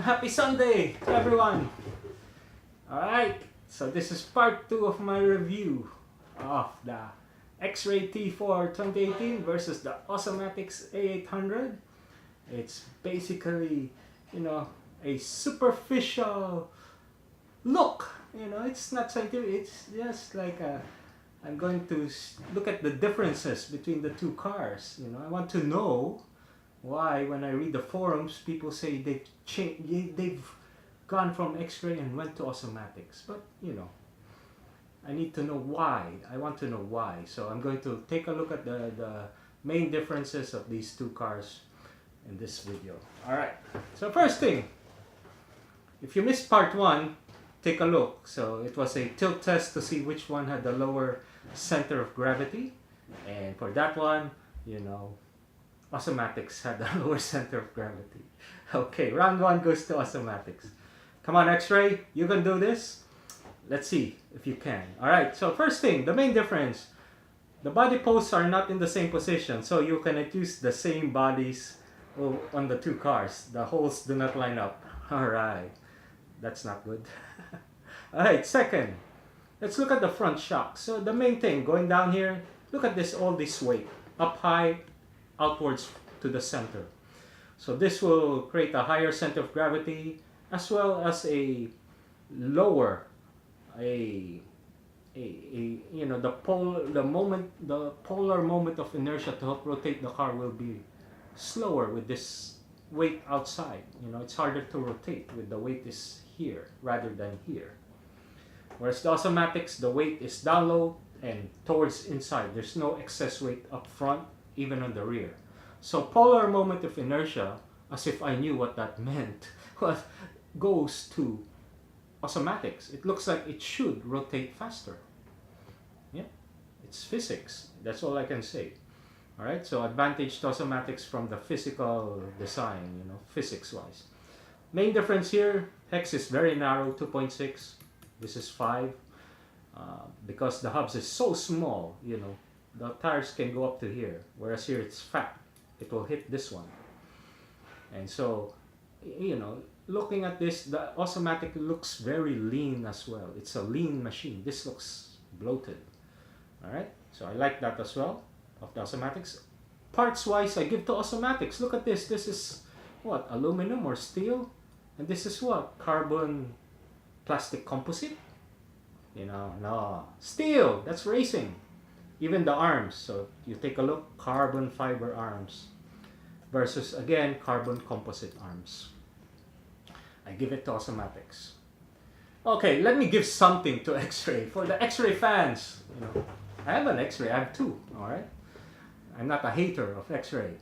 Happy Sunday to everyone! Alright, so this is part 2 of my review of the Xray T4 2018 versus the Awesomatix A800. It's basically, a superficial look. It's not scientific, it's just like I'm going to look at the differences between the two cars. I want to know why, when I read the forums, people say they've gone from Xray and went to Awesomatix. But I need to know why. I want to know why. So I'm going to take a look at the main differences of these two cars in this video. Alright, so first thing, if you missed part 1, take a look. So it was a tilt test to see which one had the lower center of gravity, and for that one, Awesomatix had the lower center of gravity. Okay, round 1 goes to Awesomatix. Come on, Xray, you can do this. Let's see if you can. Alright, so first thing, the main difference. The body posts are not in the same position, so you cannot use the same bodies on the two cars. The holes do not line up. Alright, that's not good. Alright, second, let's look at the front shock. So the main thing, going down here, look at all this weight. Up high, outwards to the center. So this will create a higher center of gravity, as well as a lower, the polar moment of inertia to help rotate the car will be slower with this weight outside. It's harder to rotate with the weight is here rather than here. Whereas the Awesomatix, the weight is down low and towards inside. There's no excess weight up front, even on the rear. So polar moment of inertia, as if I knew what that meant, goes to Awesomatix. It looks like it should rotate faster. Yeah, it's physics. That's all I can say. Alright, so advantage to Awesomatix from the physical design, physics-wise. Main difference here, hex is very narrow, 2.6. This is 5. Because the hubs is so small, the tires can go up to here. Whereas here it's fat. It will hit this one. And so, looking at this, the Awesomatix looks very lean as well. It's a lean machine. This looks bloated. Alright, so I like that as well of the Awesomatix. Parts wise, I give to Awesomatix. Look at this. This is what? Aluminum or steel? And this is what? Carbon plastic composite? No. Steel! That's racing. Even the arms. So you take a look, carbon fiber arms versus, again, carbon composite arms. I give it to Awesomatix. Okay, let me give something to Xray. For the Xray fans, I have an Xray, I have 2, alright? I'm not a hater of Xray.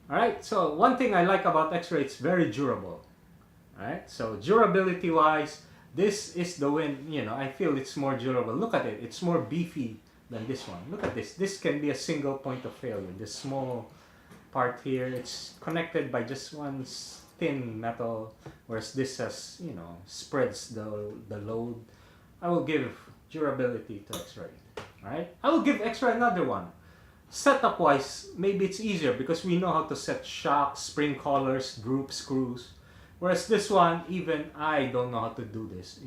Alright, so one thing I like about Xray, it's very durable. Alright, so durability wise, this is the win, I feel it's more durable. Look at it, it's more beefy than this one. Look at this, this can be a single point of failure. This small part here, it's connected by just one thin metal, whereas this has, spreads the load. I will give durability to Xray. Alright, I will give Xray another one. Setup wise, maybe it's easier because we know how to set shocks, spring collars, group screws. Whereas this one, even I don't know how to do this,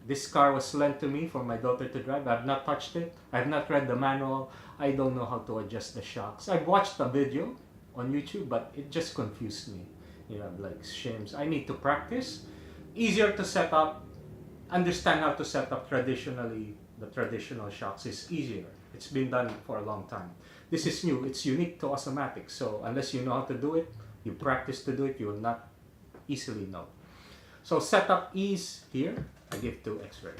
This car was lent to me for my daughter to drive. I've not touched it. I've not read the manual. I don't know how to adjust the shocks. I've watched a video on YouTube, but it just confused me. Like shims. I need to practice. Easier to set up. Understand how to set up traditionally. The traditional shocks is easier. It's been done for a long time. This is new. It's unique to Awesomatix. So unless you know how to do it, you practice to do it, you will not easily know. So setup ease here, I give to Xray.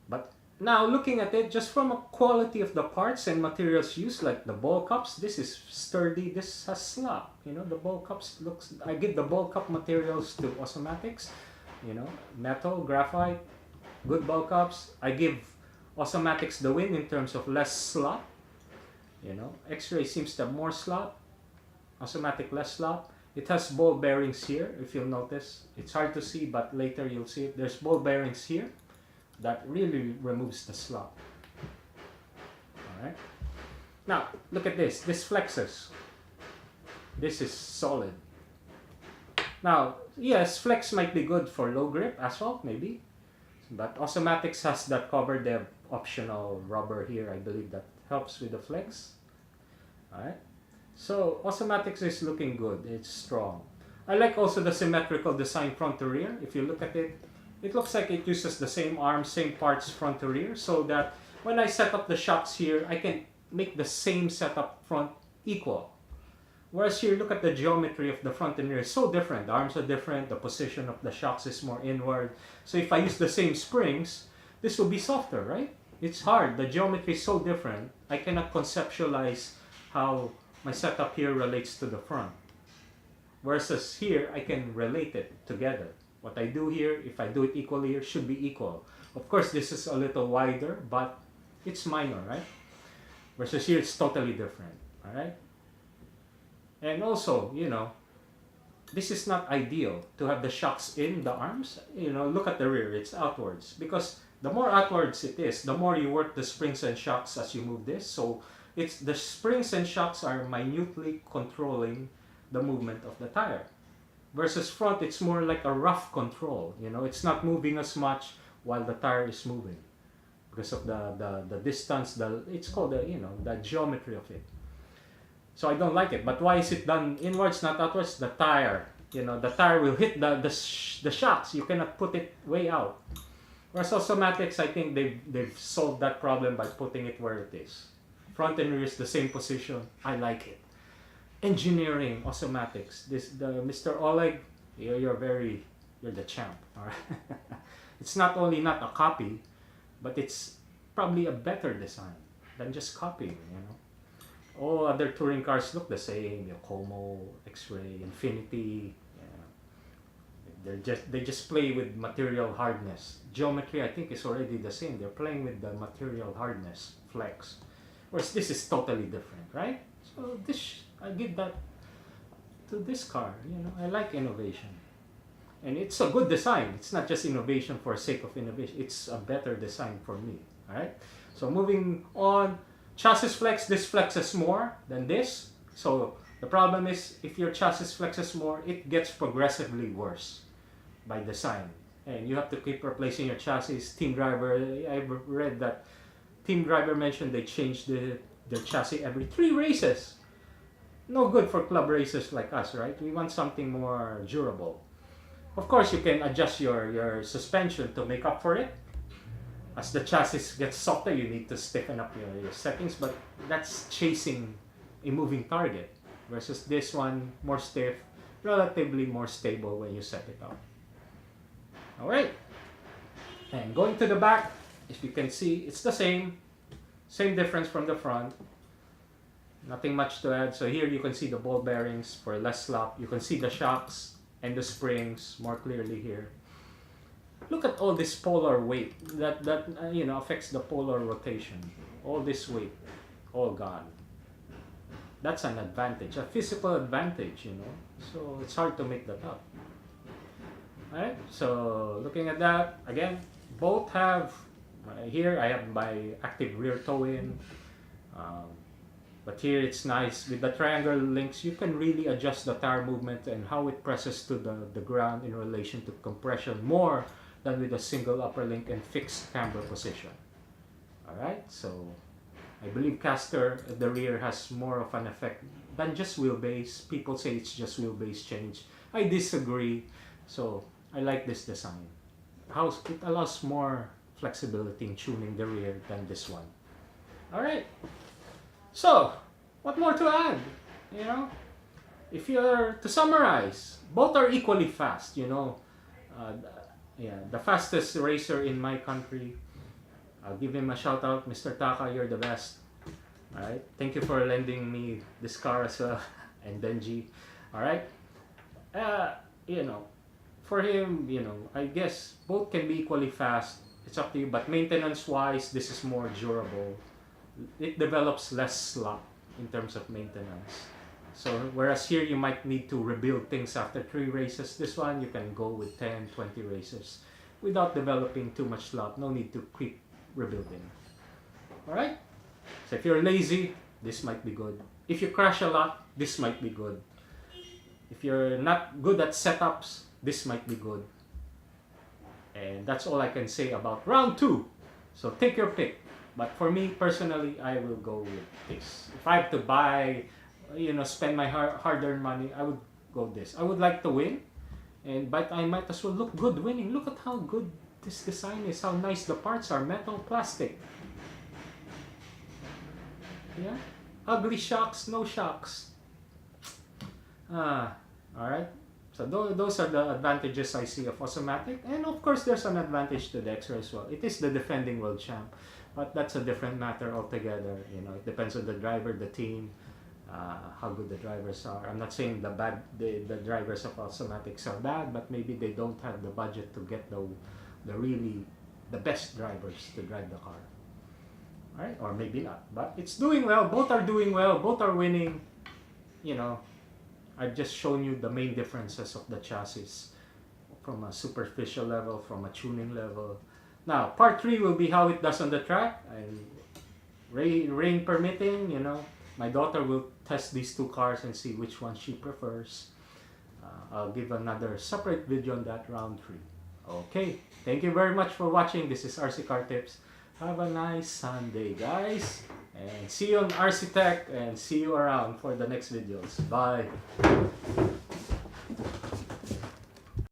But now looking at it, just from a quality of the parts and materials used, like the ball cups, this is sturdy, this has slop. The ball cups I give the ball cup materials to Awesomatix. Metal, graphite, good ball cups. I give Awesomatix the win in terms of less slop. Xray seems to have more slop. Awesomatix less slop. It has ball bearings here, if you'll notice. It's hard to see, but later you'll see it. There's ball bearings here that really removes the slop. Alright. Now, look at this. This flexes. This is solid. Now, yes, flex might be good for low grip asphalt, maybe. But Awesomatix has that cover. They have optional rubber here. I believe that helps with the flex. Alright. So Awesomatix is looking good. It's strong. I like also the symmetrical design front to rear. If you look at it, it looks like it uses the same arms, same parts front to rear, so that when I set up the shocks here, I can make the same setup front equal. Whereas here, look at the geometry of the front and rear. It's so different. The arms are different. The position of the shocks is more inward. So if I use the same springs, this will be softer, right? It's hard. The geometry is so different. I cannot conceptualize how my setup here relates to the front. Versus here, I can relate it together. What I do here, if I do it equally here, should be equal. Of course, this is a little wider, but it's minor, right? Versus here, it's totally different, all right? And also, you know, this is not ideal to have the shocks in the arms. You know, look at the rear, it's outwards. Because the more outwards it is, the more you work the springs and shocks as you move this. So it's the springs and shocks are minutely controlling the movement of the tire. Versus front, it's more like a rough control. You know, it's not moving as much while the tire is moving. Because of the distance, it's called the, you know, the geometry of it. So I don't like it. But why is it done inwards, not outwards? The tire, you know, the tire will hit the shocks. You cannot put it way out. Whereas Awesomatix, I think they've solved that problem by putting it where it is. Front and rear is the same position. I like it. Engineering, Awesomatix. Mr. Oleg, you're the champ. All right. It's not only not a copy, but it's probably a better design than just copying, you know. All other touring cars look the same. Como, Xray, Infinity. Yeah. They just play with material hardness. Geometry, I think, is already the same. They're playing with the material hardness, flex. Whereas this is totally different, right? So I give that to this car. You know, I like innovation, and it's a good design. It's not just innovation for the sake of innovation. It's a better design for me. All right. So moving on. Chassis flex, this flexes more than this. So the problem is, if your chassis flexes more, it gets progressively worse by design. And you have to keep replacing your chassis. Team driver, I've read that team driver mentioned they changed the chassis every 3 races. No good for club racers like us, right? We want something more durable. Of course, you can adjust your suspension to make up for it. As the chassis gets softer, you need to stiffen up your settings, but that's chasing a moving target. Versus this one, more stiff, relatively more stable when you set it up. Alright, and going to the back, if you can see, it's the same difference from the front. Nothing much to add. So here you can see the ball bearings for less slop. You can see the shocks and the springs more clearly here. Look at all this polar weight that you know, affects the polar rotation. All this weight, all gone. That's an advantage, a physical advantage, you know. So it's hard to make that up. Alright, so looking at that, again, both have, here I have my active rear toe-in. But here it's nice, with the triangle links, you can really adjust the tire movement and how it presses to the ground in relation to compression more than with a single upper link and fixed camber position. Alright, so I believe caster at the rear has more of an effect than just wheelbase. People say it's just wheelbase change. I disagree. So I like this design. It allows more flexibility in tuning the rear than this one. Alright, so what more to add? You know, if you're to summarize, both are equally fast, you know. Yeah, the fastest racer in my country. I'll give him a shout out, Mr. Taka, you're the best. Alright, thank you for lending me this car as well, and Benji. Alright, you know, for him, you know, I guess both can be equally fast. It's up to you, but maintenance wise, this is more durable. It develops less slop in terms of maintenance. So whereas here you might need to rebuild things after 3 races, this one you can go with 10, 20 races without developing too much slop. No need to keep rebuilding. Alright? So if you're lazy, this might be good. If you crash a lot, this might be good. If you're not good at setups, this might be good. And that's all I can say about round 2. So take your pick. But for me personally, I will go with this. If I have to buy, spend my hard-earned money, I would go this. I would like to win, but I might as well look good winning. Look at how good this design is, how nice the parts are, metal, plastic. Yeah, ugly shocks, no shocks. Alright. So those are the advantages I see of Awesomatix. And of course, there's an advantage to the Xray as well. It is the defending world champ. But that's a different matter altogether. It depends on the driver, the team, how good the drivers are. I'm not saying the drivers of Awesomatix are bad, but maybe they don't have the budget to get the best drivers to drive the car. Alright, or maybe not. But it's doing well. Both are doing well. Both are winning. I've just shown you the main differences of the chassis from a superficial level, from a tuning level. Now, part 3 will be how it does on the track. And rain permitting, my daughter will test these 2 cars and see which one she prefers. I'll give another separate video on that round 3. Okay, thank you very much for watching. This is rccartips. Have a nice Sunday, guys. And see you on RC Tech, and see you around for the next videos. Bye.